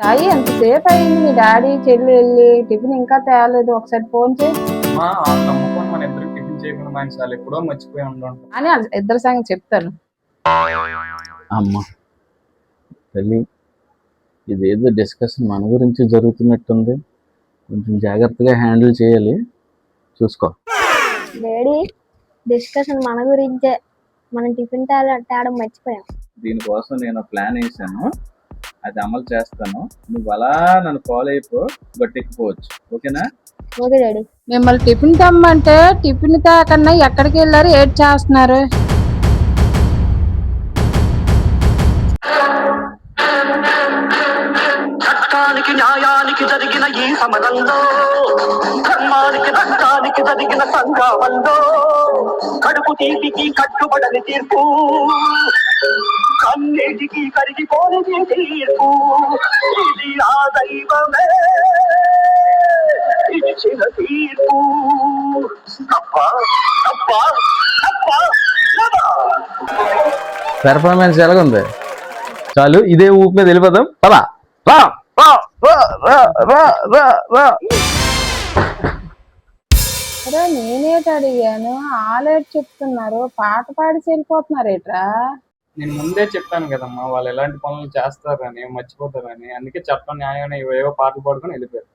సాయి ఎంతసేపు అయింది మీ డాడీ చెల్లి వెళ్ళి టిఫిన్ ఇంకా తేలేదు, ఒకసారి ఫోన్ చేయి. నమ్ముకొని మన ఇద్దరికి టిఫిన్ చేయకుండా మన చాలా ఎప్పుడో మర్చిపోయి ఉంటాం అని ఇద్దరు సంగతి చెప్తాను. అమ్మా తల్లి, ఇదేదో డిస్కషన్ మన గురించి జరుగుతున్నట్టుంది, కొంచెం జాగ్రత్తగా హ్యాండిల్ చేయాలి, చూసుకో. డాడీ డిస్కషన్ మన గురించే, మనం టిఫిన్ తేడం మర్చిపోయాం. దీనికోసం నేను ప్లాన్ వేసాను, అది అమలు చేస్తాను. నువ్వు అలా నన్ను ఫాలో అయిపో, గట్టెక్కిపోవచ్చు. ఓకేనా? Okay daddy. మిమ్మల్ని టిఫిన్ తెమ్మంటే టిఫిన్ తేకన్నా ఎక్కడికి వెళ్ళారు, ఏడ్ చేస్తున్నారు? చట్టానికి న్యాయానికి జరిగిన ఈ సమరంలో, ధర్మానికి రక్తానికి జరిగిన సంగ్రామంలో, కడుపు తీపికి కట్టుబడని తీర్పు, కన్నిటికి కరిగిపోని తీర్పు, ఇది ఆ దైవమే ఇచ్చిన తీర్పు. తప్ప తప్ప తప్ప పెర్ఫార్మెన్స్ ఎలాగుంది? చాలు, ఇదే ఊపు మీద వెళ్ళిపోదాం. పదా అరే నేనేటి అడిగాను, ఆలేట్ చెప్తున్నారు, పాట పాడి వెళ్ళిపోతున్నారు ఏట్రా? నేను ముందే చెప్పాను కదమ్మా, వాళ్ళు ఎలాంటి పనులు చేస్తారని, మర్చిపోతారని. అందుకే చట్టం న్యాయం ఏవో పాటలు పాడుకొని వెళ్ళిపోయారు.